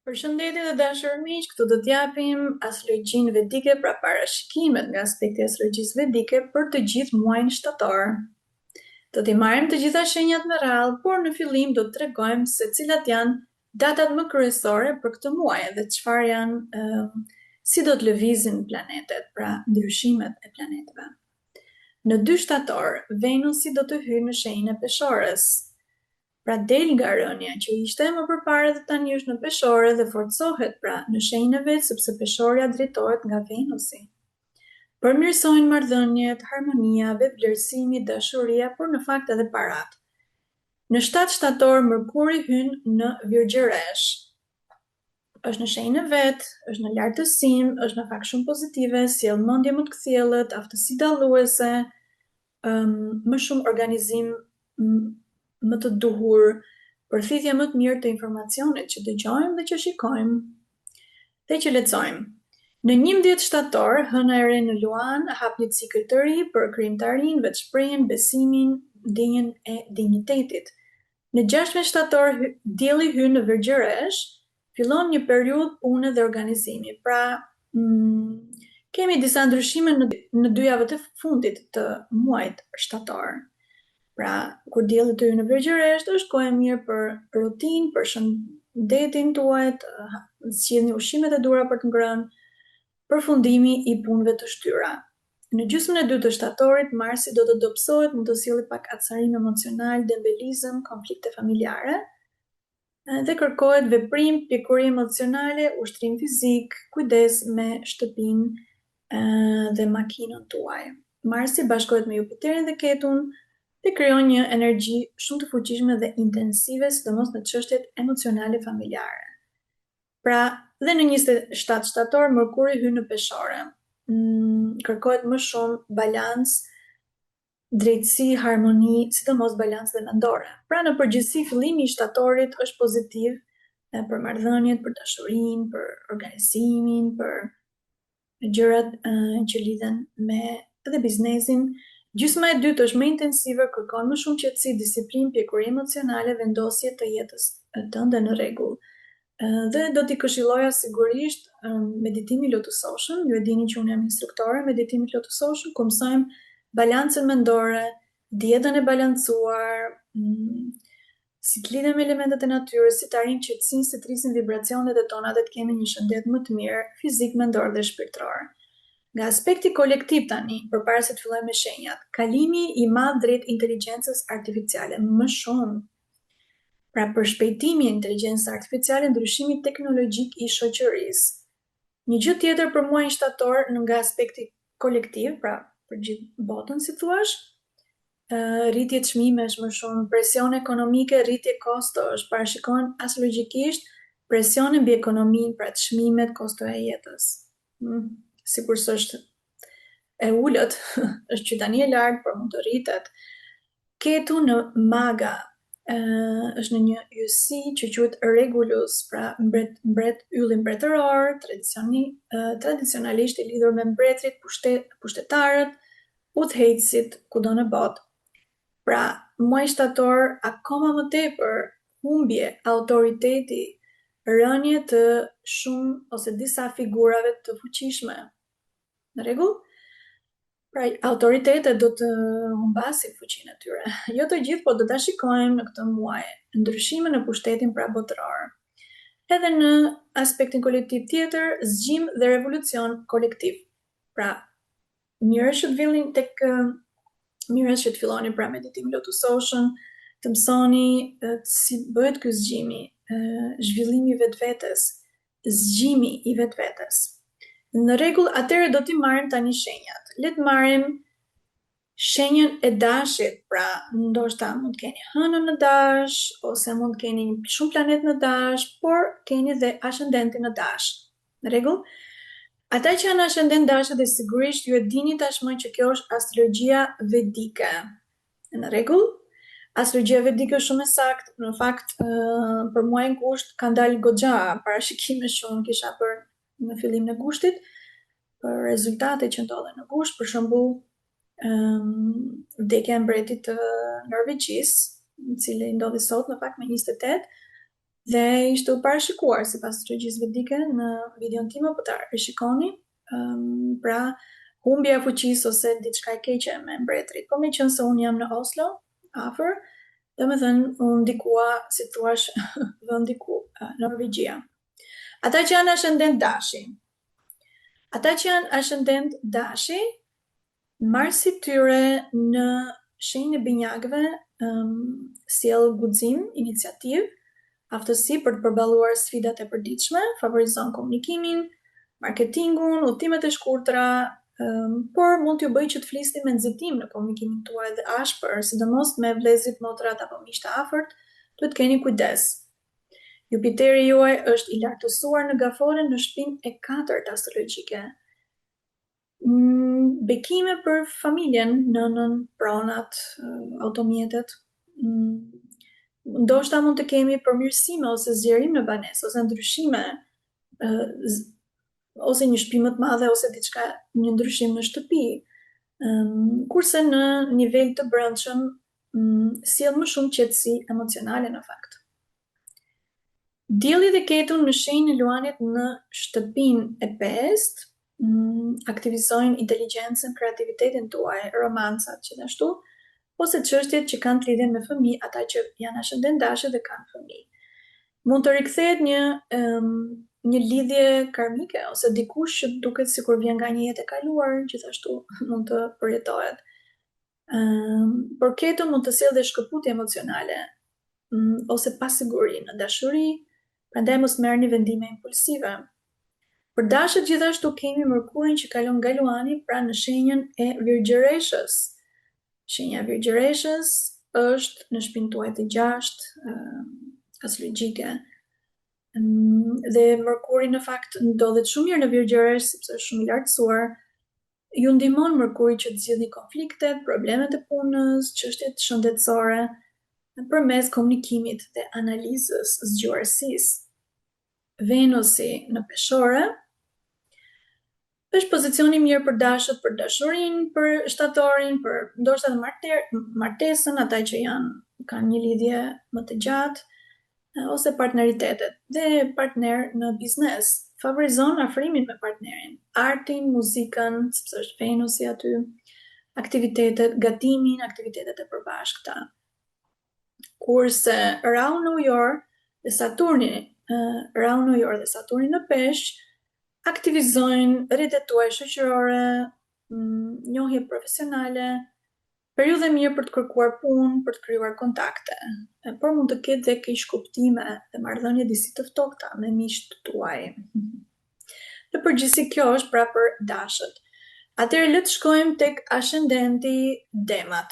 Përshëndetje të dashur miq, këtu do t'japim astrologjinë vedike, pra parashikimet nga aspekti i astrologjisë vedike për të gjithë muajin shtator. Do t'i marrim të gjitha shenjat me radhë, por në fillim do të tregojmë se cilat janë datat më kryesore për këtë muaj dhe çfarë janë si do të lëvizin planetet, pra ndryshimet e planeteve. Në 2 shtator, Venusi do të hyjë në shenjën e Peshorës. Pra del nga rënja që ishte më përpara dhe tani është në Peshore dhe forcohet pra në shenjën e vet sepse Peshorja drejtohet nga Venusi. Përmirësojnë marrëdhëniet, harmonia, vetëvlerësimi, dashuria, por në fakt edhe parat. Në 7 shtator Mërkuri hyn në Virgjëresh. Është në shenjën e vet, është në lartësim, është në fakt shumë pozitive, sjell mendje më të kthjellët, aftësi dalluese, më shumë organizim më të duhur, përfitje më të mirë të informacionit që dëgjojmë dhe që shikojmë dhe që lexojmë. Në 11 shtator, hëna e re në Luan hap një cikël të ri për krijimtarinë, vetshprehjen, besimin, ndjenjen e dinjitetit. Në 16 shtator, dielli hyn në Virgjëresh, fillon një periudhë pune dhe organizimi. Pra, kemi disa ndryshime në 2 javët e fundit të muajit shtator. Pra, kur dielli të hyjë në Virgjëresh, është kohë e mirë për rutinë, për shëndetin tuaj, zgjidhni ushqimet e duhura për të ngrënë, përfundimi i punëve të shtyra. Në gjysmën e dytë të shtatorit, Marsi do të dobësohet, mund të sjellë pak acarim emocional, dembelizëm, konflikte familjare, dhe kërkohet veprim, pikuri emocionale, ushtrim fizik, kujdes me shtëpinë dhe makinën tuaj. Marsi bashkohet me Jupiterin dhe Ketun dhe krijon një energji shumë të fuqishme dhe intensive, sidomos në çështjet emocionale familjare. Pra, dhe në 27 shtator Mërkuri hyn në Peshore. Kërkohet më shumë balans, drejtësi, harmoni, sidomos balans dhe mendore. Pra, në përgjithësi fillimi i shtatorit është pozitiv për marrëdhëniet, për dashurinë, për organizimin, për gjërat që lidhen me edhe biznesin. Gjysma e dytë është më intensive, kërkon më shumë qetësi, disiplinë, pjekuri emocionale, vendosje të jetës tënde në rregull. Dhe do t'i këshilloja sigurisht meditimin lotusoshëm. Ju e dini që unë jam instruktore meditimit lotusoshëm, ku mësojmë balancën mendore, dietën e balancuar, si të lidhem me elementet e natyrës, si të arrijmë qetësinë, si të rrisim vibracionet e tona dhe të kemi një shëndet më të mirë, fizik, mendor dhe shpirtëror. Nga aspekti kolektiv tani, përpara se të fillojmë me shenjat, kalimi i madh drejt inteligjencës artificiale, më shumë. Pra, për shpejtimi e inteligjencës artificiale, ndryshimi teknologjik i shoqërisë. Një gjë tjetër për muajin shtator nga aspekti kolektiv, pra për gjithë botën, si thuash, rritje çmimesh më shumë, presion ekonomike, rritje kostosh, parashikohen astrologjikisht presione mbi ekonominë, pra çmimet, kosto e jetës. Sikur s'është e ulët, është që tani e lartë, por mund të rritet. Ketu në Maga është në një yësi që quhet Regulus, pra mbret ylli mbretëror, tradicionalisht i lidhur me mbretërit, pushtetarët, udhëheqësit kudo në botë. Pra, muaji shtator akoma më tepër humbje autoriteti, rënje të shumë ose disa figurave të fuqishme. Në rregull? Pra, autoritetet do të humbasin fuqinë e tyre. Jo të gjithë, po do ta shikojmë në këtë muaj ndryshime në pushtetin pra botëror. Edhe në aspektin kolektiv tjetër, zgjim dhe revolucion kolektiv. Pra, mirë është që të filloni pra meditimin lotusoshëm, të mësoni si bëhet ky zgjimi, zhvillimi i vetvetes, zgjimi i vetvetes. Në rregull, atëherë do t'i marrim tani shenjat. Le të marrim shenjën e dashit, pra ndoshta mund të keni hënën në dash, ose mund të keni shumë planet në dash, por keni dhe ascendentin në dash. Në rregull? Ata që janë ascendent dash dhe sigurisht ju e dini tashmë që kjo është astrologjia vedike. Në rregull? Astrologjia vedike është shumë e saktë, në fakt për muajin gusht kanë dalë goxha parashikime që unë kisha për në fillim në gushtit, për rezultate që ndodhen në gusht, për shembull, vdekja e mbretit të Norvegjisë, i cili ndodhi sot në fakt me 28, Dhe ishte u parashikuar sipas astrologjisë vedike në videon tim apo ta rishikoni, pra humbja e fuqisë ose diçka e keqe me mbretërit. Po meqense se unë jam në Oslo, afër, domethënë unë ndikua, si thua, vendi ku Norvegjia. Ata që janë ascendent dashi. Ata që janë ascendent dashi, Marsi tyre në shenjën e binjakëve sjell guxim, iniciativë, aftësi për të përballuar sfidat e përditshme, favorizon komunikimin, marketingun, udhëtimet e shkurtra, por mund t'ju bëjë që të flisni me nxitim në komunikimin tuaj dhe ashpër, sidomos me vëllezërit, motrat apo miqtë të afërt, duhet keni kujdes. Jupiteri juaj është i lartësuar në gafore në shtëpinë e 4 astrologjike. Bekime për familjen, nënën, pronat, automjetet. Ndoshta mund të kemi përmirësime ose zgjerim në banesë ose ndryshime, ose një shtëpi më të madhe ose diçka, një ndryshim në shtëpi. Kurse në nivel të brendshëm sjell më shumë qetësi emocionale në fakt. Dielli dhe Ketu në shenjën e Luanit në shtëpinë e 5 aktivizojnë inteligjencën, kreativitetin tuaj, romancat gjithashtu, ose çështjet që kanë të lidhjen me fëmijë, ata që janë ascendent dashi dhe kanë fëmijë. Mund të rikthehet një lidhje karmike ose dikush që duket sikur vjen nga një jetë e kaluar, gjithashtu mund të përjetohet. Por Ketu mund të sjellë dhe shkëputje emocionale ose pasiguri në dashuri, prandaj mos merrni vendime impulsive. Për dashët gjithashtu kemi Mërkurin që kalon nga Luani, pra në shenjën e Virgjëreshës. Shenja e Virgjëreshës është në shtëpinë tuaj të 6 astrologjike. Dhe Mërkuri në fakt ndodhet shumë mirë në Virgjëresh sepse është shumë i lartësuar. Ju ndihmon Mërkuri që të zgjidhni konfliktet, problemet e punës, çështjet shëndetësore përmes komunikimit dhe analizës zgjuarësisë. Venusi në Peshore është pozicioni mirë për dashët, për dashurinë, për shtatorin, për ndoshta edhe martesën, ata që kanë një lidhje më të gjatë, ose partneritetet dhe partner në biznes. Favorizon afrimin me partnerin, artin, muzikën, sepse është Venusi aty, aktivitetet, gatimin, aktivitetet e përbashkëta. Kurse Rahu në Ujor dhe Saturni në Peshq aktivizojnë rrjetet tuaja shoqërore, njohje profesionale, periudhë mirë për të kërkuar punë, për të krijuar kontakte, por mund të ketë dhe keq kuptime dhe marrëdhënie disi të ftofta me miqtë tuaj. Në përgjithësi kjo është pra për dashët. Atëherë le të shkojmë tek ascendenti Demat.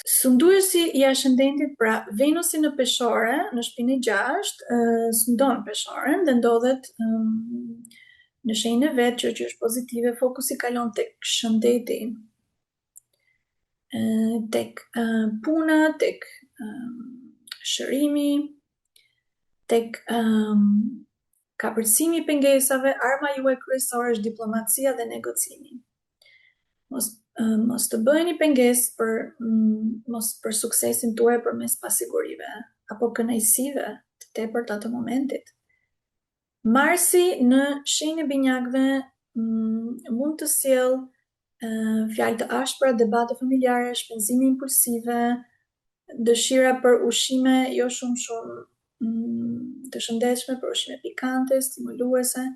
Sunduesi i ascendentit, pra Venusi në Peshore, në shtëpinë e 6, sundon Peshoren dhe ndodhet në shenjën e vet, që është pozitive, fokusi kalon tek shëndeti, tek puna, tek shërimi, tek kapërcimi i pengesave. Arma juaj kryesore është diplomacia dhe negocimi. Mos të bëheni pengesë për suksesin tuaj përmes pasigurive apo kënaqësive të tepërta të momentit. Marsi në shenjën e binjakëve mund të sjellë fjalë të ashpra, debate familjare, shpenzime impulsive, dëshira për ushqime jo shumë të shëndetshme, për ushqime pikante, stimuluese.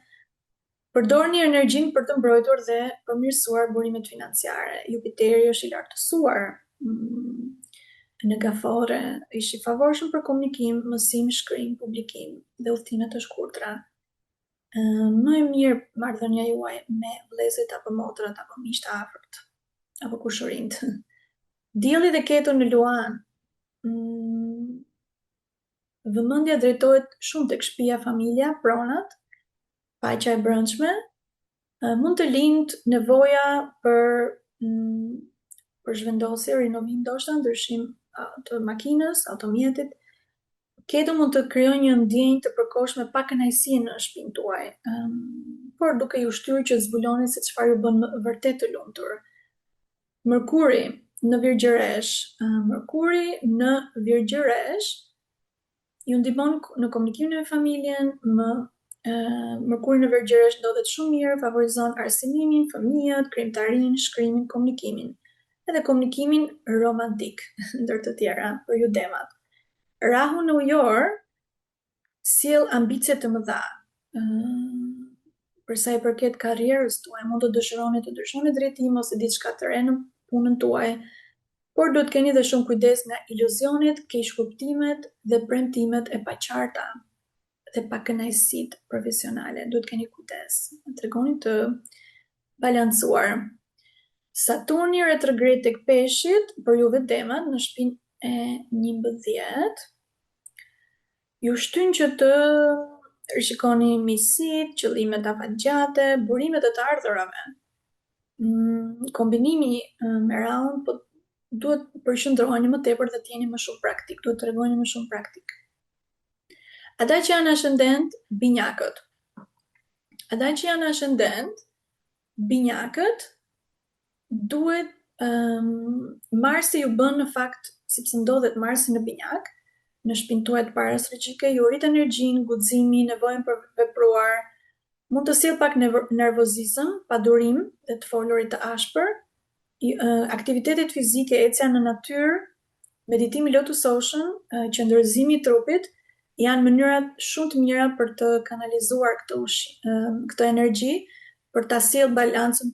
Përdorni energjinë për të mbrojtur dhe përmirësuar burimet financiare. Jupiteri është i lartësuar në gafore, është i favorshëm për komunikim, mësim, shkrim, publikim dhe udhëtime të shkurtra. Më e mirë marrëdhënia juaj me vëllezërit apo motrat apo miqtë të afërt apo kushërinjt. Dielli dhe Ketu në Luan. Vëmendja drejtohet shumë tek shtëpia, familja, pronat, paqja e brendshme, mund të lindë nevoja për zhvendosje, rinovim, ndoshta ndryshim të makinës, automjetit. Ketu mund të krijojë një ndjenjë të përkohshme pa kënaqësi në shtëpinë tuaj, por duke ju shtyrë që të zbuloni se çfarë ju bën vërtet të lumtur. Mërkuri në Virgjëresh, Mërkuri në Virgjëresh ju ndihmon në komunikimin me familjen, Mërkuri në Virgjëresh ndodhet shumë mirë, favorizon arsimimin, fëmijët, krijimtarinë, shkrimin, komunikimin, edhe komunikimin romantik, ndër të tjera, për ju demat. Rahu në Ujor sjell ambicie të mëdha. Për sa i përket karrierës tuaj, mund të dëshironi drejtim ose diçka të re në punën tuaj, por duhet keni dhe shumë kujdes nga iluzionet, keqkuptimet dhe premtimet e paqarta dhe pakënaqësitë profesionale. Duhet keni kujdes. Tregoni të balancuar. Saturni retrograd tek Peshqit për juve demat në shtëpinë e 11 ju shtyn që të rishikoni miqësitë, qëllimet afatgjate, burimet e të ardhurave. Kombinimi me Rahun, po duhet përqendroheni më tepër dhe të jeni më shumë praktik, duhet të tregoni më shumë praktik. Ata që janë ascendent binjakët. Duhet Marsi ju bën në fakt, sepse ndodhet Marsi në binjak, në shtëpinë tuaj të parë astrologjike, ju rrit energjinë, guximin, nevojën për vepruar, mund të sjell pak nervozizëm, padurim dhe të folurit të ashpër, aktivitetet fizike, ecja në natyrë, meditimi Lotus Ocean, qëndrëzimi i trupit, janë mënyrat shumë të mira për të kanalizuar këtë energji, për ta sjellë balancën,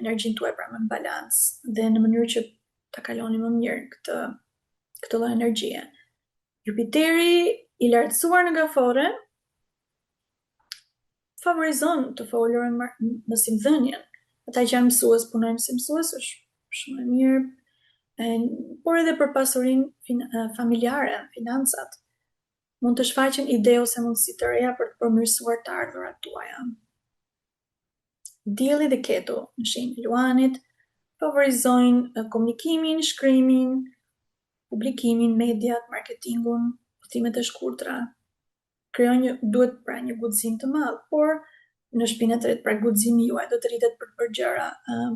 energjinë tuaj pra në balancë, dhe në mënyrë që ta kaloni më mirë këtë lloj energjie. Jupiteri i lartësuar në Gafore favorizon të folurën në simdhënien. Ata që janë mësues, punojnë si mësues, është shumë e mirë, por edhe për pasurinë familjare, financat. Mund të shfaqen ide ose mundësi të reja për të përmirësuar të ardhurat tuaja. Dielli dhe Ketu në shenjën e Luanit favorizojnë komunikimin, shkrimin, publikimin, mediat, marketingun, udhëtimet e shkurtra. Krijojnë duhet pra një guxim të madh, por në shtëpinë e tretë pra guximi juaj do të rritet për gjëra,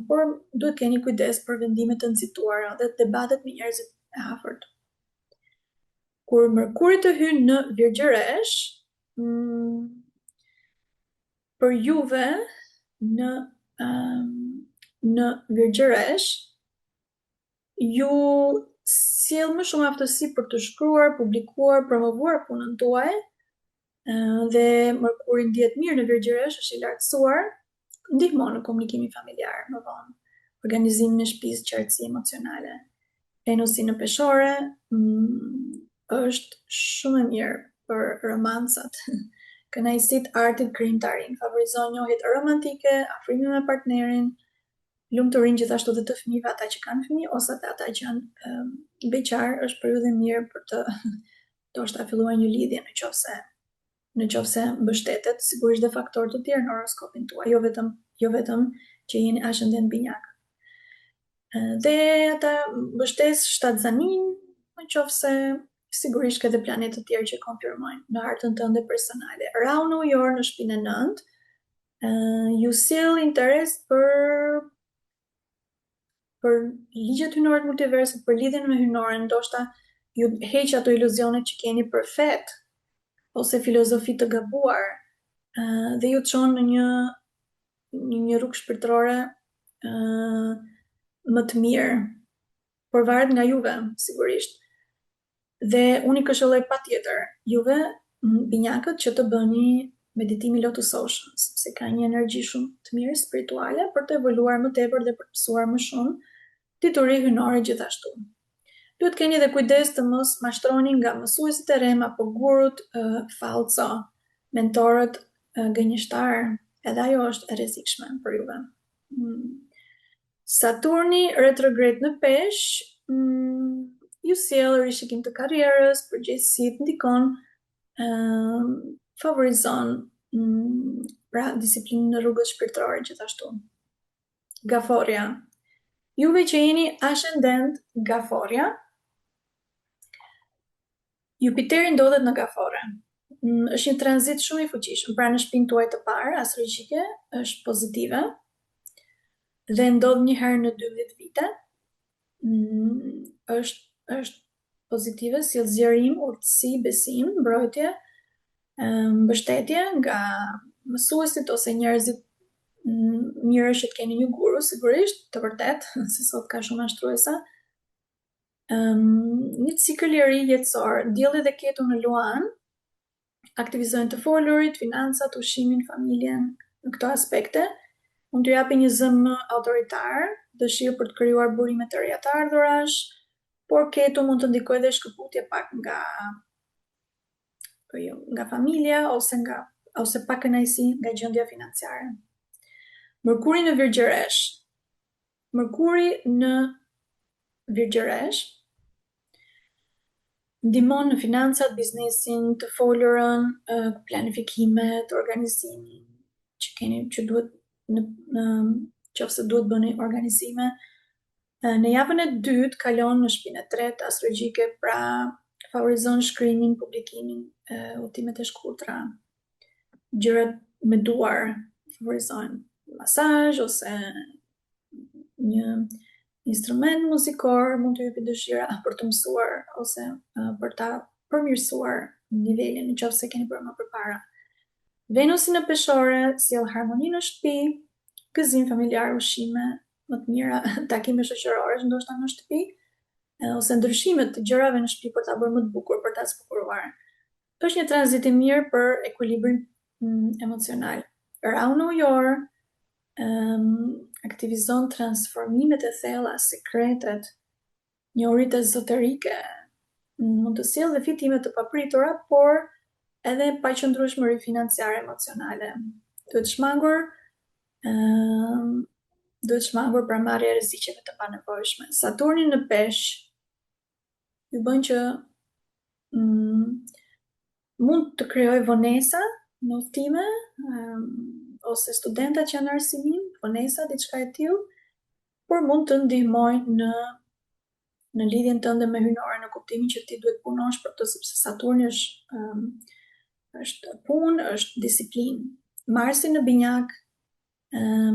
por duhet keni kujdes për vendime të nxituara dhe debatet me njerëzit e afërt. Kur Mërkuri të hynë në Virgjëresh, për juve në Virgjëresh, ju sjell më shumë aftësi për të shkruar, publikuar, promovuar punën tuaj, dhe Mërkuri ndihet mirë në Virgjëresh, është i lartësuar, ndihmon në komunikimin familjar më vonë, organizimin e shtëpisë, qartësi emocionale. Venusi në Peshore është shumë e mirë për romancat, kënaqësitë, artit, krijimtarinë, favorizon njohjet romantike, afrimin me partnerin, lumturinë gjithashtu dhe të fëmijëve, ata që kanë fëmijë ose ata që janë beqar, është periudhë e mirë për të ndoshta filluar një lidhje në qofse mbështetet, sigurisht dhe faktorë të tjerë në horoskopin tuaj, jo vetëm që jeni ascendent binjak. Dhe ata mbështes shtatzanin, në qofse sigurisht ka dhe planet të tjerë që konfirmojnë në hartën tënde personale. Rahu në Ujor në shtëpinë e 9, ju sjell interes për ligjet hynore të multiversit, për lidhjen me hynoren, ndoshta ju heq ato iluzionet që keni për fet, ose filozofi të gabuar, dhe ju çon në një rrugë shpirtërore më të mirë, por varet nga juve, sigurisht. Dhe unë i këshilloj patjetër juve binjakët që të bëni meditimi Lotus Ocean, sepse ka një energji shumë të mirë spirituale për të evoluar më tepër dhe për të mësuar më shumë dituri hynore gjithashtu. Duhet keni dhe kujdes të mos mashtroni nga mësuesit e rem apo gurut falco, mentorët gënjeshtar, edhe ajo është e rrezikshme për juve. Saturni retrograd në Peshq ju sjell rishikim të karrierës, përgjegjësitë, ndikon, favorizon pra disiplinën në rrugës shpirtërore gjithashtu. Gaforia. Juve që jeni ascendent Gaforia, Jupiteri ndodhet në Gafore. Është një tranzit shumë i fuqishëm, pra në shtëpinë tuaj të parë astrologjike është pozitive dhe ndodh një herë në 12 vite është pozitive, si zgjerim, urtësi, besim, mbrojtje, mbështetje nga mësuesit ose njerëzit. Mirë është që të keni një guru, sigurisht, të vërtet, se sot ka shumë ashtruesa. Një cikël i ri jetësor, dielli dhe ketu në Luan aktivizojnë të folurit, financat, ushqimin, familjen, në këto aspekte. Mund t'ju japi një zëm autoritar, dëshirë për të krijuar burime të reja të ardhurash, por ketu mund të ndikojë dhe shkëputje pak nga familja ose pak kënaqësi nga gjendja financiare. Mërkuri në Virgjëresh. Mërkuri në Virgjëresh ndihmon në financat, biznesin, të folurën, planifikimet, organizimin që duhet në qofse duhet bëni organizime. Në javën e dytë kalon në shtëpinë e tretë astrologjike, pra favorizon shkrimin, publikimin, udhëtimet e shkurtra, gjërat me duar favorizojnë, masazh ose një instrument muzikor mund të jepi dëshira për të mësuar ose për ta përmirësuar nivelin nëse keni bërë më përpara. Venusi në Peshore sjell harmoni në shtëpi, gëzim familjar, ushqime më të mira, takime shoqërore ndoshta në shtëpi, ose ndryshimet të gjërave në shtëpi për ta bërë më të bukur, për ta zbukuruar. Është një tranzit i mirë për ekuilibrin emocional. Rahu në Ujor aktivizon transformimet e thella, sekretet, njohuritë ezoterike, mund të sjellë dhe fitime të papritura, por edhe paqëndrueshmëri financiare emocionale. Duhet shmangur për marrje e rreziqeve të panevojshme. Saturni në Peshq ju bën që mund të krijojë vonesa në udhëtime, ose studentat që janë në arsimim, vonesa, diçka e tillë, por mund të ndihmojnë në lidhjen tënde me hynore, në kuptimin që ti duhet punosh për të, sepse Saturni është punë, është disiplinë. Marsi në Binjak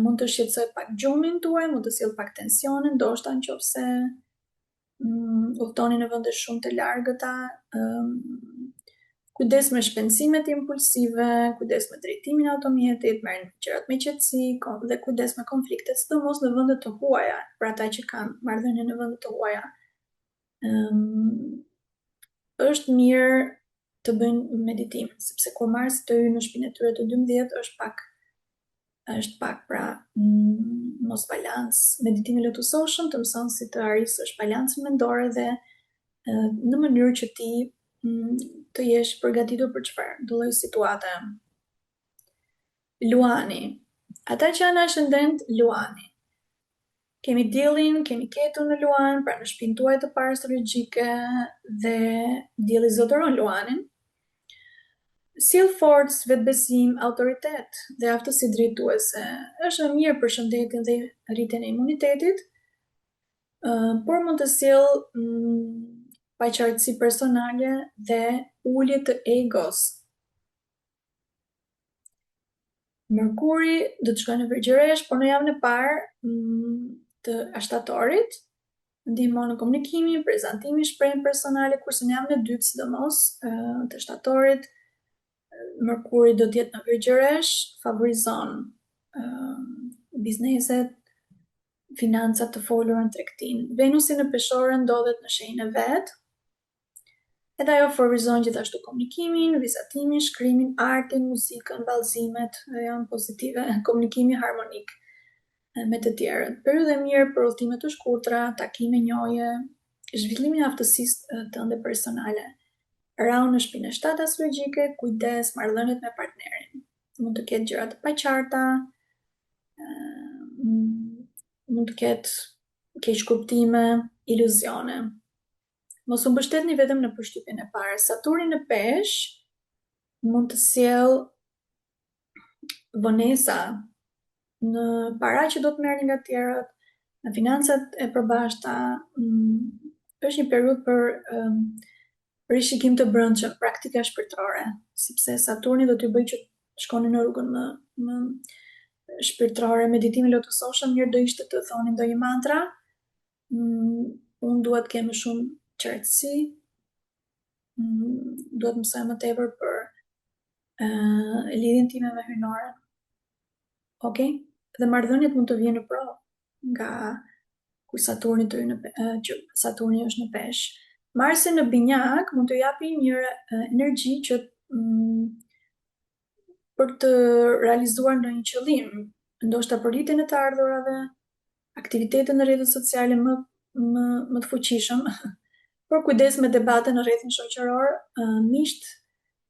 mund të shqetësoj pak gjumin tuaj, mund të sjell pak tensione, ndoshta nëse udhtoni në vende shumë të largëta. Kujdes me shpenzimet impulsive, kujdes me drejtimin e automjetit, merrni gjërat me qetësi dhe kujdes me konfliktet, sidomos në vende të huaja, për ata që kanë marrëdhënie në vende të huaja. Është mirë të bëjnë meditim, sepse kur Marsi të hyjë në shtëpinë e tyre të 12 është pak pra mos balans. Meditimi lotusoshëm të mëson si të arrisësh balancën mendore dhe në mënyrë që ti të jesh përgatitur për çfarë do lloj situate. Luani. Ata që janë ascendent Luani. Kemi diellin, kemi ketun në Luan, pra në shtëpinë tuaj të parë astrologjike, dhe dielli zotëron Luanin. Sjell forcë, vetbesim, autoritet dhe aftësi drejtuese. Është mirë për shëndetin dhe rritjen e imunitetit, por mund të sjell paqartësi personale dhe ulje të egos. Mërkuri do të shkojë në Virgjëresh, por në javën e parë të shtatorit ndihmon në komunikimin, prezantimin, shprehjen personale, kurse në javën e dytë, sidomos të shtatorit, Mërkuri do të jetë në Virgjëresh, favorizon bizneset, financat, të folurën, tregtinë. Venusi në Peshore ndodhet në shenjën e vet, edhe ajo favorizon gjithashtu komunikimin, vizatimin, shkrimin, artin, muzikën, ballëzimet, janë pozitive, komunikimi harmonik me të tjerët. Periudhë e mirë për udhëtime të shkurtra, takime, njohje, zhvillimin e aftësisë tënde personale. Rahu në shtëpinë e 7 astrologjike, kujdes marrëdhëniet me partnerin. Mund të ketë gjëra të paqarta, mund të ketë keqkuptime, iluzione. Mos u mbështetni vetëm në përshtypjen e parë. Saturni në Peshq mund të sjell vonesa në para që do të merrni nga të tjerët, në financat e përbashkëta. Është një periudhë për rishikim të brendshëm, praktika shpirtërore, sepse Saturni do t'ju bëjë që të shkoni në rrugën më shpirtërore. Meditimi lotusoshëm mirë do ishte të thoni ndonjë mantra, Unë duhet të kem më shumë qartësi, duhet të mësoj më tepër për lidhjen time me hyjnore. Okay? Dhe marrëdhëniet mund të vijnë në provë nga kur Saturni që Saturni është në Peshë. Marsi në Binjak mund të japi një energji që për të realizuar ndonjë qëllim, ndoshta për rritjen e të ardhurave, aktivitete në rrjetet sociale më të fuqishëm, por kujdes me debate në rrjetin shoqëror, miqt,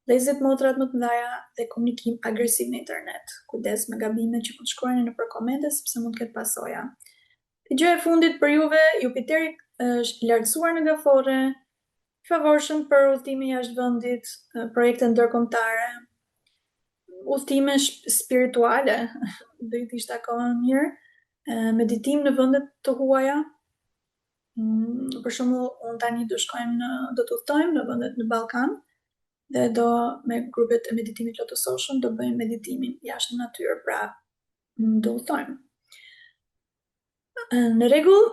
lezet motrat më të mëdha dhe komunikim agresiv në internet. Kujdes me gabimet që mund të shkruani nëpër komente sepse mund të ketë pasoja. E gjë e fundit për juve, Jupiteri është lartësuar në Gafore, favorshëm për udhëtime jashtë vendit, projekte ndërkombëtare, udhëtime spirituale, do i ishte akoma më mirë, meditim në vendet të huaja. Për shembull, unë tani do të udhtojmë në vendet në Ballkan dhe do me grupet e meditimit Lotus do bëjmë meditimin jashtë në natyrë, pra do udhtojmë. Në rregull,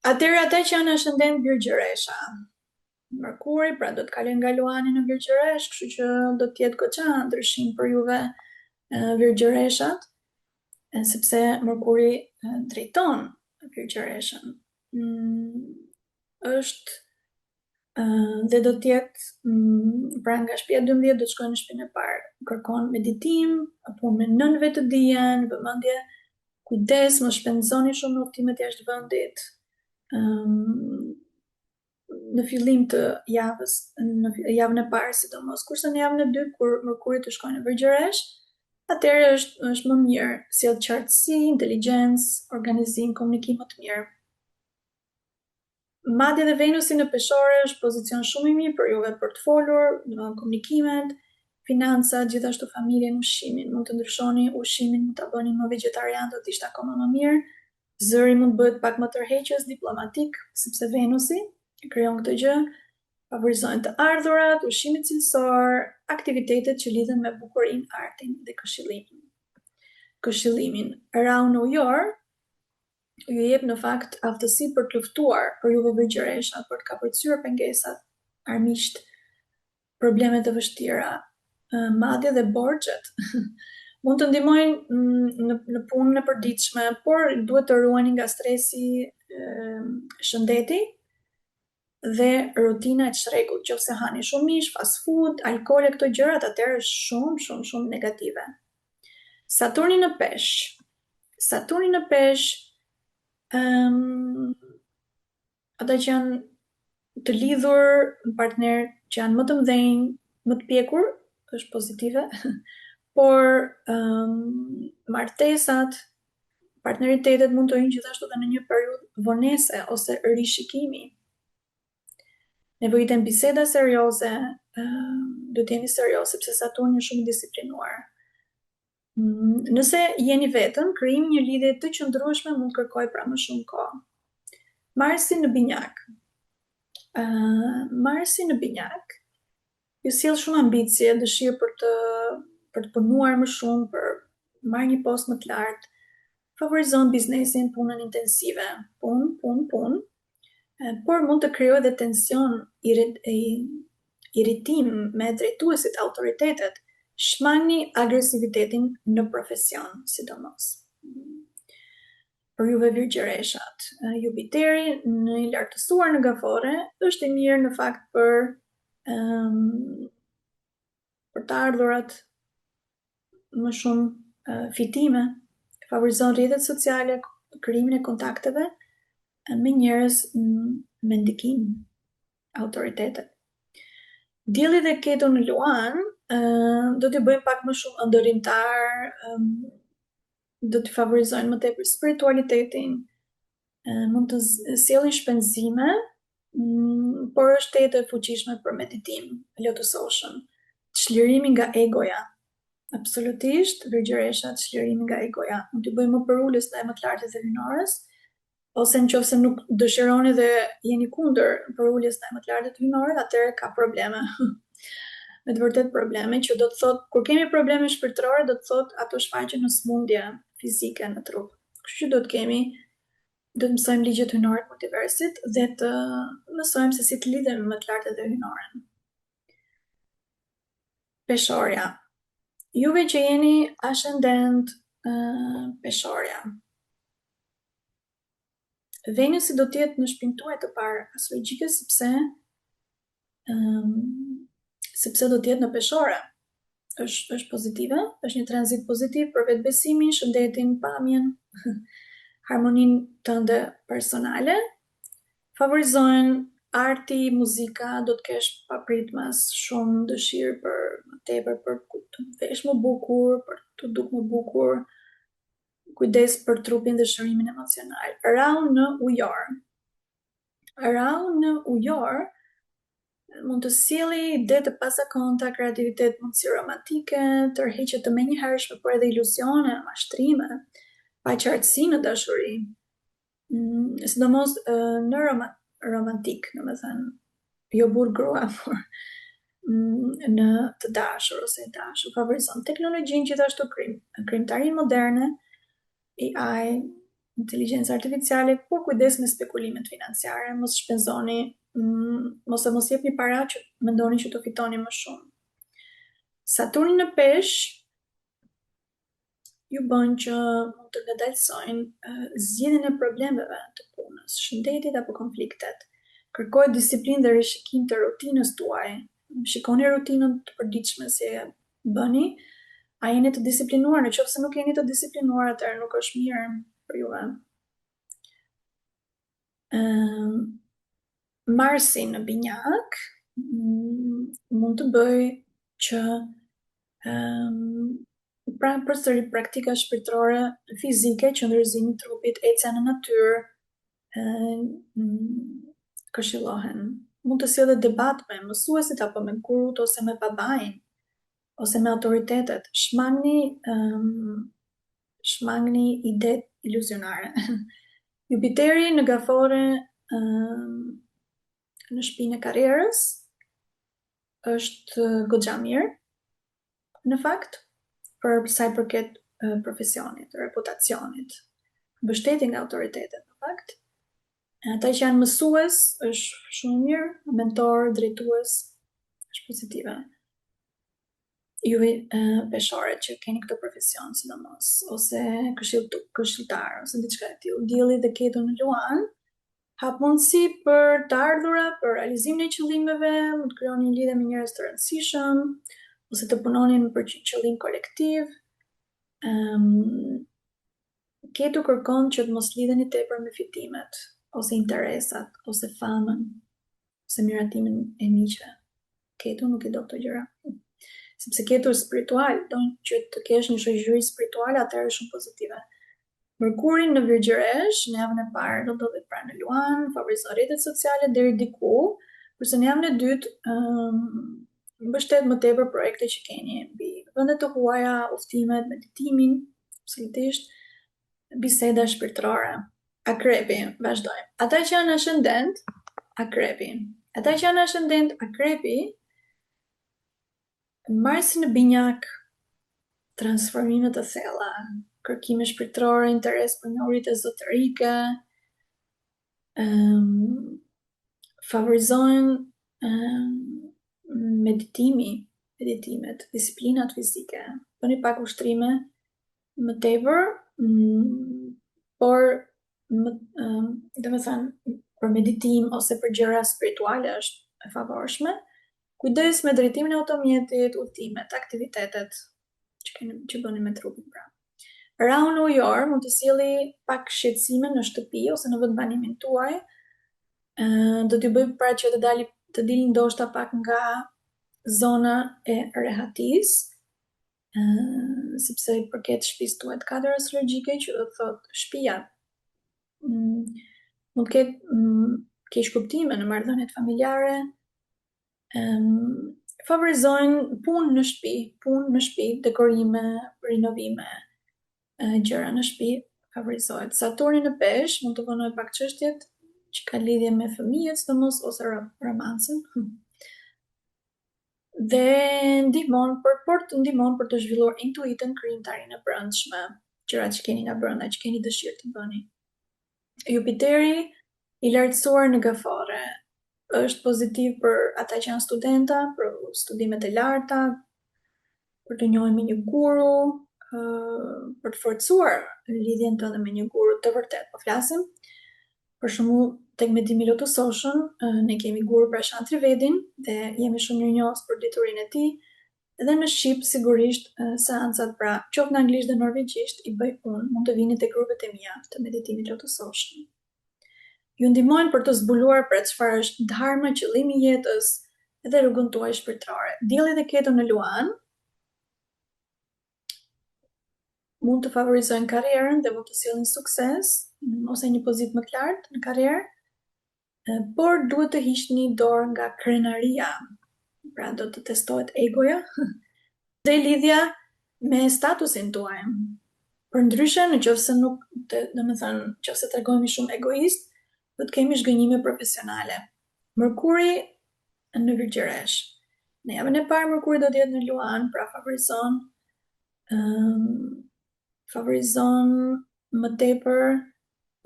atëherë ata që janë ascendent Virgjëresha, Merkuri, pra do të kalojnë nga Luani në Virgjëresh, kështu që do të jetë goxha ndryshim për juve Virgjëreshat, sepse Merkuri drejton Virgjëreshën. Është dhe do të jetë pra nga shtëpia 12 do të shkojnë në shtëpinë e parë. Kërkon meditim, apo me nënve të dijen, vëmendje, kujdes, mos shpenzoni shumë në udhëtimet jashtë vendit. Në fillim të javës, në javën e parë sidomos, kurse në javën e dytë kur Merkuri të shkojnë në Virgjëresh, atëherë është më mirë, sjell qartësi, inteligjencë, organizim, komunikim më të mirë. Madje dhe Venusi në Peshore është pozicion shumë i mirë për juve për të folur, në komunikimet, financat, gjithashtu familjen, ushqimin. Mund të ndryshoni ushqimin, mund ta bëni më vegetarian, do të ishte akoma më mirë. Zëri mund bëhet pak më tërheqës, diplomatik, sepse Venusi krijon këtë gjë. Favorizojnë të ardhurat, ushqimit cilësor, aktivitetet që lidhen me bukurinë, artin dhe këshillimin. Rau në ujor ju jep në fakt aftësi për të luftuar për juve Virgjëresha, për të kapërcyer pengesat, armiqt, problemet e vështira, madje dhe borxhet. Mund të ndihmojnë në punën e përditshme, por duhet të ruani nga stresi, shëndeti dhe rutina e çrregut. Nëse hani shumë mish, fast food, alkool e këto gjërat, atëherë është shumë negative. Saturni në Peshë, ata që janë të lidhur në partner që janë më të mëdhenj, më të pjekur, është pozitive, por martesat, partneritetet mund të hyjnë gjithashtu dhe në një periudhë vonese ose rishikimi. Nevojiten biseda serioze, do të jeni serioz sepse Saturni është shumë disiplinuar. Nëse jeni vetëm, krijimi një lidhje të qëndrueshme mund kërkoj pra më shumë kohë. Marsi në Binjak ju sjell shumë ambicie, dëshirë për të punuar më shumë, për marrë një post më të lartë, favorizon biznesin, punën intensive, punë, por mund të krijojë edhe tension, irritim me drejtuesit, autoritetet, shmangni agresivitetin në profesion, sidomos. Për juve Virgjëreshat, Jupiteri në i lartësuar në Gafore është i mirë në fakt për të ardhurat më shumë fitime, favorizon rrjetet sociale, krijimin e kontakteve me njerëz me ndikim, autoritetet. Dielli dhe Ketu në Luan do t'i bëjmë pak më shumë ëndërrimtar, do t'i favorizojnë më tepër spiritualitetin, mund të sjellin shpenzime, por është jetë e fuqishme për meditim, Lotus Ocean. Çlirimi nga egoja. Absolutisht, Virgjëreshat, çlirimi nga egoja. Mund t'i bëjmë më për ulës ndaj më të lartës së hyjnores, ose nëse nuk dëshironi dhe jeni kundër për uljes ndaj më të lartë të hyjnores, atëherë ka probleme. Me të vërtet probleme, që do të thotë, kur kemi probleme shpirtërore, do të thotë ato shfaqen në smundje fizike në trup. Kështu që do të kemi do të mësojmë ligjet hynore të multiversit dhe të mësojmë se si të lidhemi më të lartë dhe hynoren. Peshorja. Juve që jeni ascendent peshorja. Venusi do të jetë në shtëpinë tuaj të parë astrologjike sepse do të jetë në peshore. Është pozitive, është një tranzit pozitiv për vetbesimin, shëndetin, pamjen, harmoninë tënde personale. Favorizohen arti, muzika, do të kesh papritmas shumë dëshirë për më tepër për të vesh më bukur, për të duk më bukur, kujdes për trupin dhe shërimin emocional. Rau në ujor. Rau në ujor mund të sjellë ide të pazakonta, kreativitet, mundësi romantike, tërheqje të menjëhershme, por edhe iluzione, mashtrime, paqartësi në dashuri. Sidomos në romantik, domethënë, jo burr grua, por në të dashur ose dashur. Favorizon teknologjinë, gjithashtu krimtarinë moderne, AI, inteligencë artificiale, por kujdes me spekulimet financiare, mos shpenzoni, mos jepni para që mendoni që të fitoni më shumë. Saturni në Pesh ju bën që mund të ngadalsojnë zgjedhjen e problemeve të punës, shëndetit apo konfliktet. Kërkohet disiplinë dhe rishikim të rutinës tuaj. Shikoni rutinën të përditshme si e bëni, a jeni të disiplinuar? Nëse nuk jeni të disiplinuar, atëherë nuk është mirë për juve. Marsi në binjak mund të bëj që pra përsëri praktika shpirtërore fizike, qëndrëzimi i trupit, ecja në natyrë, këshillohen. Mund të sjellë debat me mësuesit apo me gurut ose me babain ose me autoritetet. Shmangni ide iluzionare. Jupiteri në gafore në shtëpinë e karrierës është goxha mirë, në fakt, për sa i përket profesionit, reputacionit, mbështetje nga autoritetet, në fakt. Ata që janë mësues është shumë mirë, mentor, drejtues, është pozitive. Juve peshore që keni këtë profesion, sidomos, ose këshilltar, ose diçka e tillë, dielli dhe Ketu në Luan, hap mundësi për të ardhura, për realizimin e qëllimeve, mund të krijoni një lidhje me njerëz të rëndësishëm, ose të punonin për qëllim kolektiv. Ketu kërkon që të mos lidheni tepër me fitimet, ose interesat, ose famën, ose miratimin e miqve. Ketu nuk i do këto gjëra. Sepse Ketu është spiritual, do që të kesh një shoqëri spirituale, atëherë është shumë pozitive. Merkuri në Virgjëresh, në javën e parë do ndodhet pra në Luan, favorizon rrjetet sociale deri diku, kurse në javën e dytë mbështet më tepër projekte që keni mbi vendet të huaja, udhëtimet, meditimin, absolutisht, biseda shpirtërore. Akrepi, vazhdojmë. Ata që janë ascendent Akrepi, Marsi në binjak, transformime të thella, kërkime shpirtërore, interes për njohuritë ezoterike, favorizohen meditimet, disiplinat fizike, bëni pak ushtrime më tepër, por domethënë për meditim ose për gjëra spirituale është e favorshme. Kujdes me drejtimin e automjetit, udhëtimet, aktivitetet që bëni me trupin pra. Rau në ujor mund të sjelli pak shqetësime në shtëpi ose në vendbanimin tuaj. Do t'ju bëj pra që të dilni ndoshta pak nga zona e rehatis, sepse i përket shtëpisë tuaj të katër astrologjike, që do të thotë shtëpia mund të ketë keq kuptime në marrëdhëniet familjare. Favorizojnë punë në shtëpi, dekorime, rinovime, gjëra në shtëpi favorizohet. Saturni në Pesh mund të vonojë pak çështjet që ka lidhje me fëmijët, sidomos ose romancën. Dhe ndihmon për të zhvilluar intuitën, krijimtarinë e brendshme, gjërat që keni nga brenda, që keni dëshirë të bëni. Jupiteri i lartësuar në gafore është pozitiv për ata që janë studenta, për studimet e larta, për të njohur me një guru, për të forcuar lidhjen tënde me një guru të vërtet. Po flasim për shembull tek Medimi Lotus Ocean, ne kemi guru Prashant Trivedin dhe jemi shumë mirënjohës për diturinë e tij. Edhe në Shqip sigurisht seancat pra qoftë në anglisht dhe norvegjisht i bëj unë, mund të vini te grupet e mia të Meditimit Lotus Ocean. Ju ndihmojnë për të zbuluar për çfarë është dharma, qëllimi i jetës dhe rrugën tuaj shpirtërore. Dielli dhe Ketu në Luan mund të favorizojnë karrierën dhe mund të sjellin sukses ose një pozitë më të lartë në karrierë, por duhet të hiqni dorë nga krenaria. Pra do të testohet egoja dhe lidhja me statusin tuaj. Për ndryshe, në qoftë se nuk, domethënë, nëse tregojmë shumë egoist, do të kemi zhgënjime profesionale. Mërkuri në Virgjëresh. Në javën e parë Mërkuri do të jetë në Luan, pra favorizon më tepër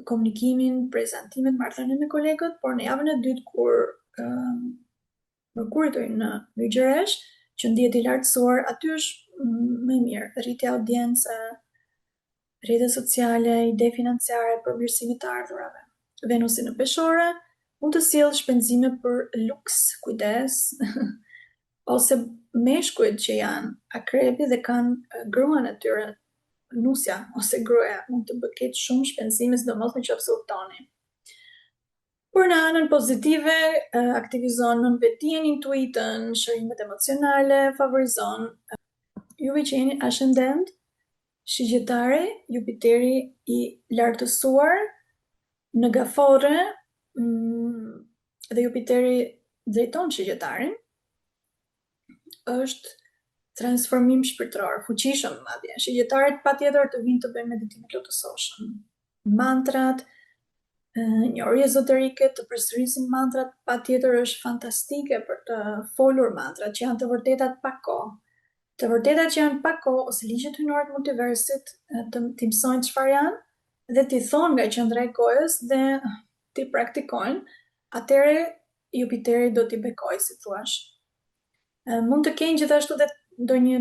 komunikimin, prezantimet, marrëdhëniet me kolegët, por në javën e dytë kur Mërkuri do jetë në Virgjëresh, që ndihet i lartësuar, aty është më mirë, rritja audiencë, rrjete sociale, ide financiare, përmirësimi të ardhurave. Venusi në Peshore mund të sjellë shpenzime për luks, kujdes, ose meshkujt që janë akrepi dhe kanë gruan e tyre, nusja ose gruaja mund të ketë shumë shpenzime, sidomos nëse udhtoni. Por në anën pozitive, aktivizon nënvetdijen, intuitën, shërimet emocionale, favorizon juve që jeni ascendent shigjetari, Jupiteri i lartësuar në gafore dhe Jupiteri drejton shigjetarin, është transformim shpirtëror, fuqishëm madje. Shigjetarit patjetër të vinë të bëjnë meditimin Lotus Ocean. Mantrat, njohuri ezoterike, të përsërisim mantrat patjetër është fantastike për të folur mantrat që janë të vërtetat pa kohë. Të vërtetat që janë pa kohë ose ligjet hyjnore të multiversit të mësojnë çfarë janë dhe t'i thonë nga qendra e gojës dhe t'i praktikojnë, atëre Jupiteri do t'i bekojë, si thua. Mund të kenë gjithashtu dhe ndonjë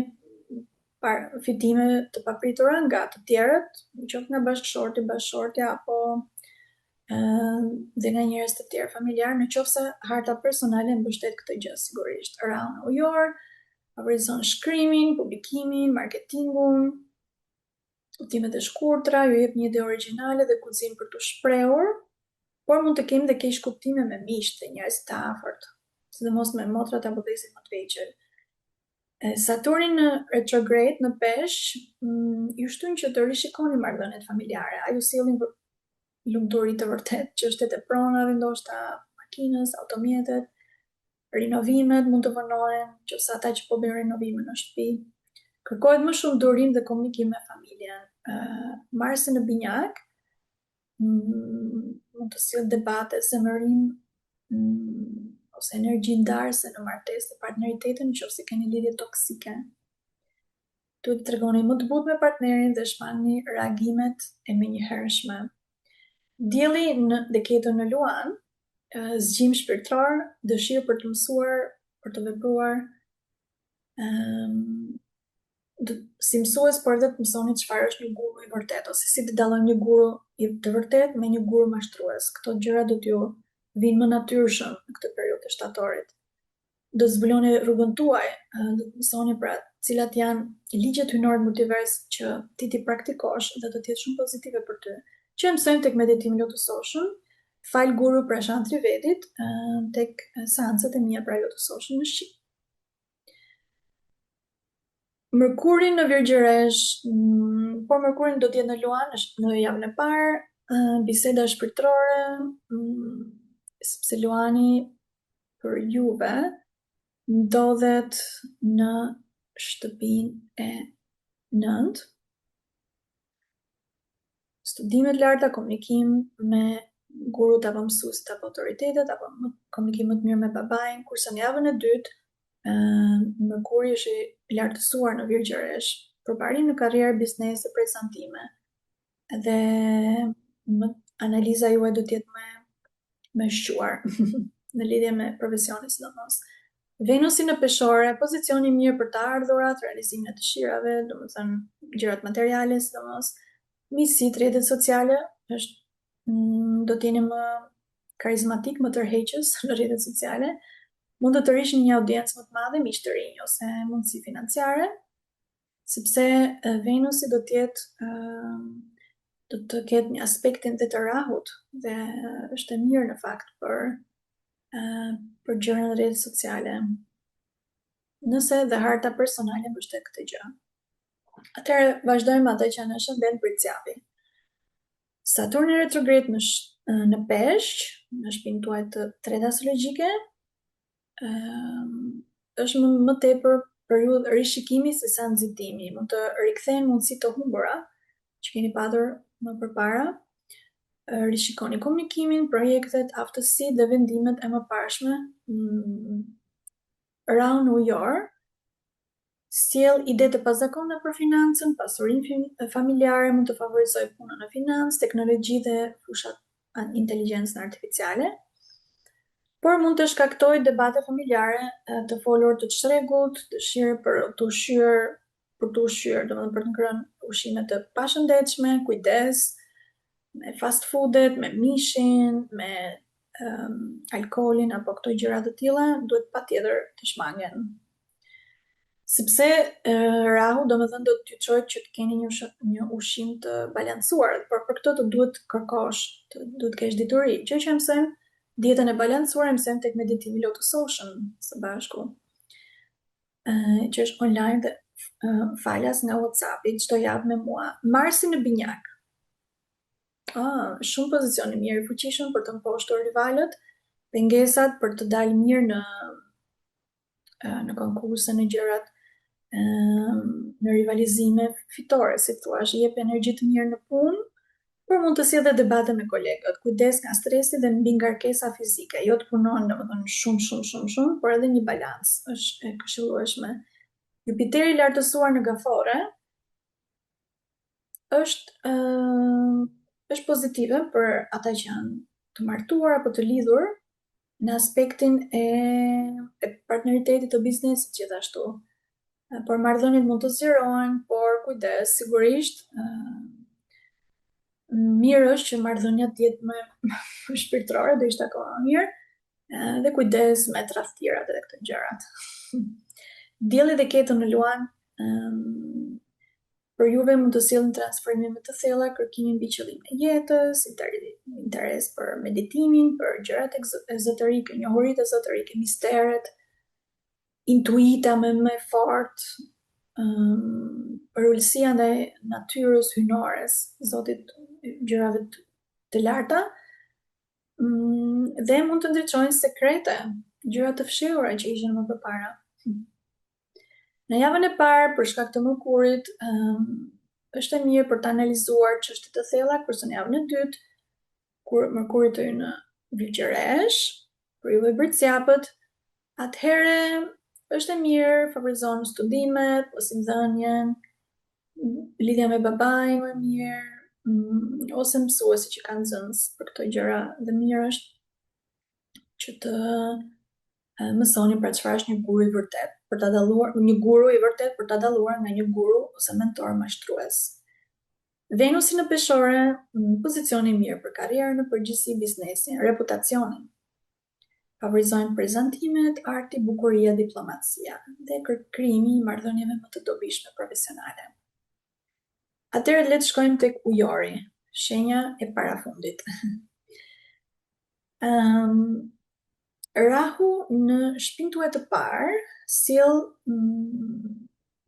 fitime të papritura nga të tjerët, qoftë nga bashkëshortja apo dhe nga njerëz të tjerë familjar, në qoftë se harta personale mbështet këtë gjë sigurisht. Around New York favorizon shkrimin, publikimin, marketingun, udhëtimet e shkurtra, ju jep një ide origjinale dhe guxim për të shprehur, por mund të kemi dhe keq kuptime me miqt dhe njerëz të afërt, sidomos me motrat apo dhësit më të vegjël. Saturni në retrograde në Peshq ju shtyn që të rishikoni marrëdhëniet familjare. Ai ju sillin për lumturi të vërtet, çështjet e pronave, ndoshta makinës, automjetet, rinovimet mund të vonohen, qoftë ata që po bëjnë renovime në shtëpi. Kërkohet më shumë durim dhe komunikim me familjen. Marsi në Binjak mund të sjellë debate, zemërim ose energji ndarëse në martesë dhe partneritetin nëse keni lidhje toksike. Duhet të tregoni më të butë me partnerin dhe shmangni reagimet e menjëhershme. Dielli dhe Ketu në Luan, zgjim shpirtëror, dëshirë për të mësuar, për të vepruar, si mësues, por edhe të mësoni çfarë është një guru i vërtet, ose si të dallojmë një guru i të vërtet me një guru mashtrues. Këto gjëra do t'ju vinë më natyrshëm në këtë periudhë të shtatorit. Do të zbuloni rrugën tuaj, do të mësoni pra cilat janë ligjet hyjnore të multiversit që ti praktikosh dhe do të jetë shumë pozitive për ty. Që mësojmë tek meditimi Lotus Ocean, fal guru Prashant Trivedit, tek seancat e mia pra Lotus Ocean në Shqip. Mërkuri në Virgjëresh, por Mërkurin do të jetë në Luan në javën e parë, biseda shpirtërore, sepse Luani për juve ndodhet në shtëpinë e 9. Studimet larta, komunikim me gurut apo mësuesit apo autoritetet, apo komunikim më të mirë me babain, kurse në javën e dytë Mërkuri është i lartësuar në Virgjëresh, përparim në karrierë, biznes dhe prezantime. Dhe analiza juaj do të jetë me shquar në lidhje me profesionin sidomos. Venusi në peshore, pozicioni mirë për të ardhurat, realizimin e dëshirave, domethënë gjërat materiale, sidomos, miqësitë, rrjetet sociale, do të jeni më karizmatik, më tërheqës në rrjetet sociale, mund të rish një audiencë më të madhe, miq të rinj ose mundësi financiare, sepse Venusi do të jetë do të ketë një aspektin dhe të rahut dhe është e mirë në fakt për gjëra në rrjetet sociale. Nëse dhe harta personale mbështet këtë gjë. Atëherë vazhdojmë atë që në shëndet Briciapi. Saturni retrograd në Peshq, në shpinën tuaj të tretë astrologjike, është më tepër periudhë rishikimi se sa nxitimi. Mund të rikthehen mundësi të humbura që keni patur më përpara. Rishikoni komunikimin, projektet, aftësitë dhe vendimet e mëparshme. Rahu ujor sjell ide të pazakonta për financën, pasurinë familjare, mund të favorizojë punën në financë, teknologji dhe fushat inteligjencën artificiale. Por mund të shkaktojë debate familjare, të folur të çrregut, dëshirë për të ushqyer, domethënë për të ngrënë ushqime të pashëndetshme, kujdes me fast foodet, me mishin, me alkoolin apo këto gjëra të tilla, duhet patjetër të shmangen. Sepse Rahu domethënë do t'ju çojë që të keni një ushqim të balancuar, por për këtë të duhet kërkosh, duhet kesh dituri. Gjë që mësojmë dietën e balancuar mësojmë tek meditimi Lotus Ocean së bashku. Që është online dhe falas nga WhatsApp-i çdo javë me mua. Marsi në Binjak. Shumë pozicion i mirë i fuqishëm për të mposhtur rivalët, pengesat për të dalë mirë në konkurse, në gjërat, në rivalizime fitore, si thua, jep energji të mirë në punë, por mund të sjellë debate me kolegët, kujdes nga stresi dhe mbi ngarkesa fizike, jo të punon domethënë shumë, por edhe një balancë është e këshillueshme. Jupiteri i lartësuar në Gafore është pozitive për ata që janë të martuar apo të lidhur në aspektin e partneritetit të biznesit gjithashtu. Por marrëdhëniet mund të zgjerohen, por kujdes, sigurisht mirë është që marrëdhënia të jetë më shpirtërore, do ishte akoma mirë, dhe kujdes me tradhtirat edhe këto gjërat. Dielli dhe Ketu në Luan për juve mund të sjellin transformime të thella, kërkimin mbi qëllimin e jetës, interes për meditimin, për gjërat ezoterike, njohuritë ezoterike, misteret, intuita më fortë, për ulësia ndaj natyrës hynores, zotit gjërave të larta, dhe mund të ndriçojnë sekrete, gjëra të fshehura që ishin më përpara. Në javën e parë, për shkak të Mërkurit, është e mirë për të analizuar çështje të thella, kurse në javën e dytë, kur Mërkuri të hyjë në Byqeresh, për juve Briciapët, atëherë është e mirë, favorizon studimet, posimdhënien, lidhja me babain më mirë, ose mësuesi që kanë nxënës për këto gjëra, dhe mirë është që të mësoni pra çfarë është një guru i vërtet, për ta dalluar një guru i vërtet për ta dalluar nga një guru ose mentor mashtrues. Venusi në Peshore, pozicioni mirë për karrierën në përgjithësi, biznesin, reputacionin. Favorizojnë prezantimet, arti, bukuria, diplomacia dhe krijimi i marrëdhënieve më të dobishme profesionale. Atëherë le të shkojmë tek Ujori, shenja e parafundit. Rahu në shpinën tuaj të parë sjell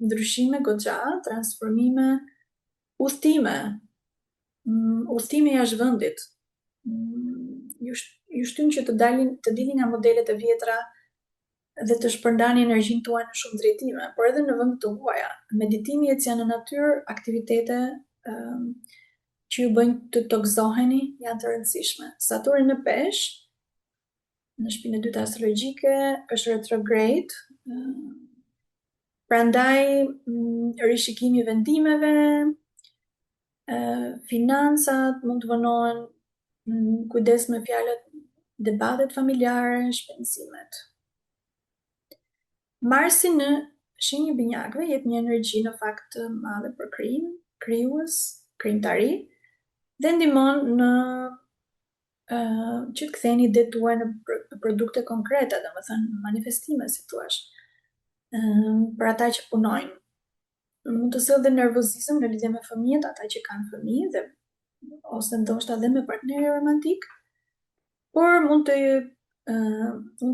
ndryshime goxha, transformime, udhtime jashtë vendit. Ju shtyn që të dilni nga modelet e vjetra dhe të shpërndani energjinë tuaj në shumë drejtime, por edhe në vende të huaja. Meditimi, ecja në natyrë, aktivitete që ju bëjnë të tokëzoheni janë të rëndësishme. Saturni në Peshq, në shpinën e dytë astrologjike, është retrograde, prandaj rishikimi i vendimeve, financat mund të vonohen kujdes me fjalët, debatet familjare, shpenzimet. Marsi në shenjë binjakëve jep një energji në fakt të madhe për krijues, krijimtari dhe ndihmon në që të ktheni idetë tuaja në produkte konkrete, domethënë manifestime, si thua. Për ata që punojnë. Mund të sjellë dhe nervozizëm në lidhje me fëmijët, ata që kanë fëmijë dhe ose ndoshta edhe me partnerin romantik, por mund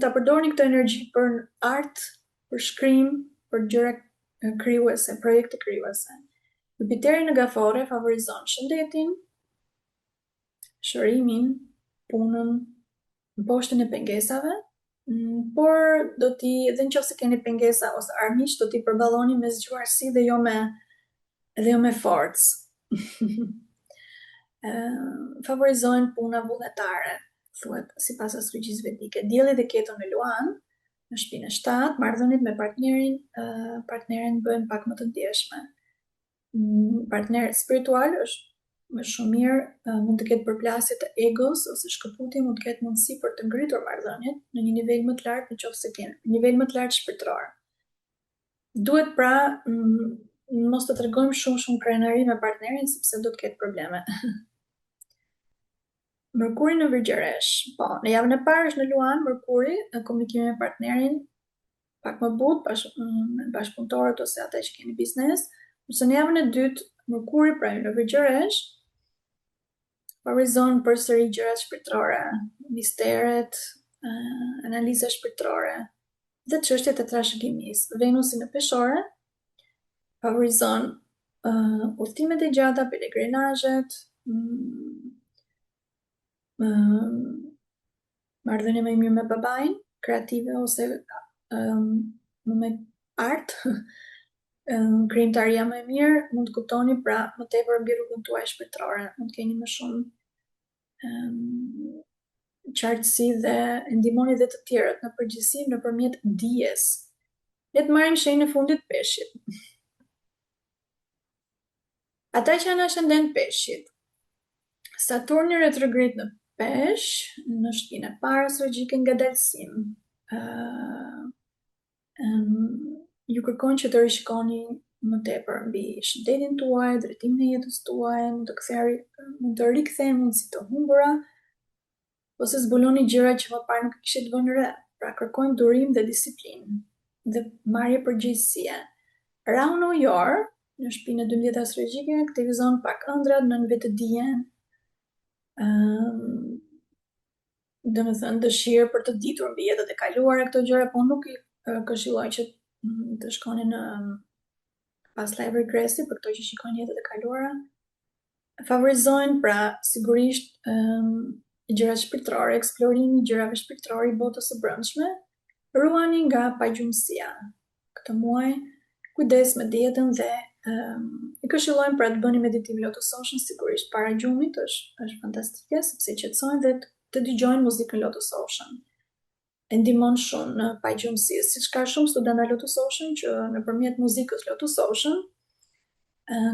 ta përdorni këtë energji për art, për shkrim, për gjëra krijuese, projekte krijuese. Jupiteri në Gafore favorizon shëndetin, shërimin, punën, mposhtën e pengesave, por do t'i, dhe nëse keni pengesa ose armiq, do t'i përballoni me zgjuarsi dhe jo me forcë. Favorizojnë puna vullnetare, thuhet sipas astrologjisë vedike. Dielli dhe Ketu në Luan, në shtëpinë 7, marrëdhëniet me partneren bëhen pak më të ndjeshme. Partner spiritual është më shumë mirë, mund të ketë përplasje të egos ose shkëputje, mund të ketë mundësi për të ngritur marrëdhëniet në një nivel më të lartë, nëse keni një nivel më të lartë shpirtëror. Duhet pra mos të tregojmë shumë krenari me partnerin, sepse do të ketë probleme. Mërkuri në Virgjëresh. Po, në javën e parë është në Luan, Mërkuri, në komunikime me partnerin, pak më butë, bashkëpunëtorët ose ata që keni biznes. Ose në javën e dytë, Mërkuri pra në Virgjëresh, favorizon përsëri gjërat shpirtërore, misteret, analiza shpirtërore dhe çështjet e trashëgimisë. Venusi në Peshore favorizon udhëtimet e gjata, pelegrinazhet, marrëdhënie më mirë me babain, kreative ose me art, krijimtaria më e mirë, mund të kuptoni pra më tepër mbi rrugën tuaj shpirtërore, mund të keni më shumë qartësi dhe ndihmoni dhe të tjerët në përgjithësi nëpërmjet dijes. Le të marrim shenjën e fundit, Peshqit. Ata që janë ascendent Peshqit, Saturni retrogred në Peshq, në shtëpinë e parë astrologjike ngadalësim. Ju kërkon që të rishikoni më tepër mbi shëndetin tuaj, drejtimin e jetës tuaj, mund të rikthehen mundësi të humbura, ose zbuloni gjëra që më parë nuk kishit vënë re. Pra kërkojmë durim dhe disiplinë dhe marrje përgjegjësie. Rahu në Ujor, në shtëpinë e 12 astrologjike, aktivizon pak ëndrat në vetëdijen. Domethënë dëshirë për të ditur mbi jetët e kaluara këto gjëra, po nuk i këshilloj që të shkoni në pas live regresi për këto që shikojnë jetët e kaluara. Favorizojnë pra sigurisht gjërat shpirtërore, eksplorimi i gjërave shpirtërore i botës së brendshme. Ruani nga pagjumësia. Këtë muaj kujdes me dietën dhe i këshillojmë pra të bëni meditim Lotus Ocean, sigurisht para gjumit është fantastike, sepse qetësojnë dhe të dëgjojnë muzikën Lotus Ocean. E ndihmon shumë në pagjumësi, siç ka shumë studentë Lotus Ocean që nëpërmjet muzikës Lotus Ocean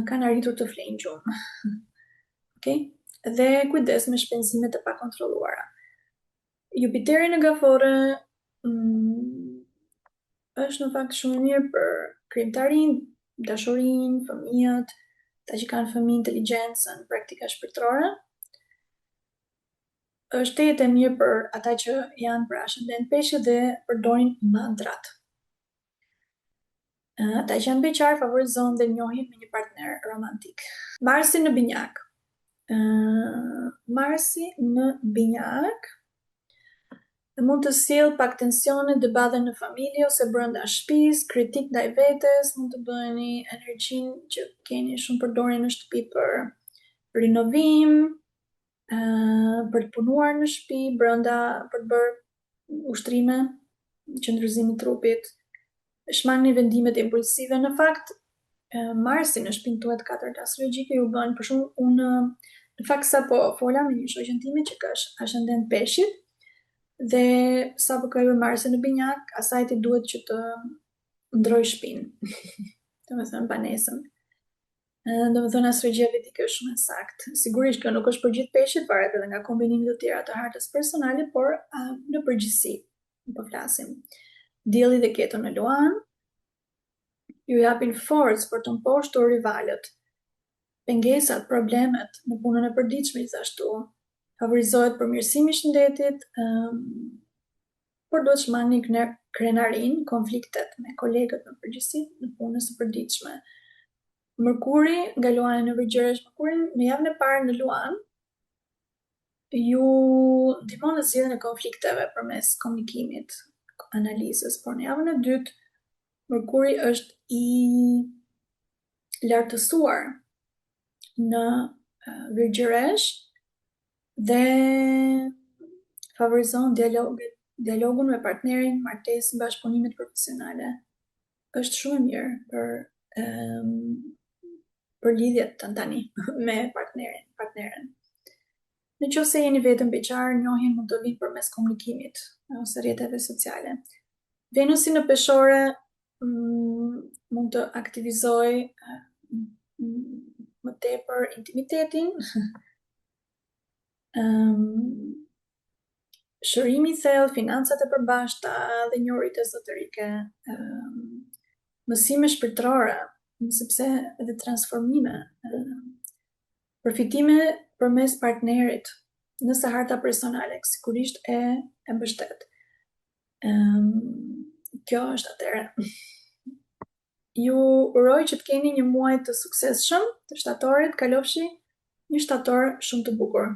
kanë arritur të flejnë gjumë. Okay? Dhe kujdes me shpenzimet e pakontrolluara. Jupiteri në Gafore është në fakt shumë mirë për krijimtarinë, dashurinë, fëmijët, ata që kanë fëmijë, inteligjencën, praktika shpirtërore. Është jetë e mirë për ata që janë për ascendent Peshq dhe përdorin mantrat. Ata që janë beqar favorizon dhe njohin me një partner romantik. Marsi në Binjak. Marsi në Binjak mund të sjellë pak tensione, debate në familje ose brenda shtëpisë, kritik ndaj vetes, mund të bëni energjinë që keni shumë përdorje në shtëpi për rinovim, për të punuar në shtëpi, brenda për të bërë ushtrime, qëndrëzim i trupit, shmangni vendimet impulsive. Në fakt, Marsi në shtëpinë tuaj të katërt astrologjike ju bën, për shembull, unë në fakt sapo fola me një shoqën time që ka ascendent Peshqit, dhe sa po ka hyrë Marsi në Binjak, asaj ti duhet që të ndroj shtëpinë. Domethënë banesën. Do më thënë astrologjia vedike është shumë e saktë. Sigurisht kjo nuk është për gjithë peshqit, varet edhe nga kombinimet të tjera të hartës personale, por në përgjithësi po flasim. Dielli dhe Keto në Luan ju japin forcë për të mposhtur rivalët, pengesat, problemet në punën e përditshme gjithashtu. Favorizohet përmirësimi i shëndetit, por duhet shmangni krenarin, konfliktet me kolegët në përgjithësi në punën e përditshme. Mërkuri nga Luani në Virgjëresh, Mërkurin në javën e parë në Luan ju ndihmon në zgjidhjen e konflikteve përmes komunikimit, analizës, por në javën e dytë Mërkuri është i lartësuar në Virgjëresh dhe favorizon dialogun me partnerin, martesën, bashkëpunimet profesionale. Është shumë e mirë për lidhjet të tani me partneren. Në qoftë se jeni vetëm beqar, njohjen mund të vinë përmes komunikimit ose rrjeteve sociale. Venusi në Peshore mund të aktivizojë më tepër intimitetin, shërimi i thellë, financat e përbashkëta dhe njohuritë ezoterike, mësime shpirtërore, sepse edhe transformime, përfitime përmes partnerit, nëse harta personale sigurisht e mbështet. Kjo është atëherë. Ju uroj që të keni një muaj të suksesshëm të shtatorit, kalofshi një shtator shumë të bukur.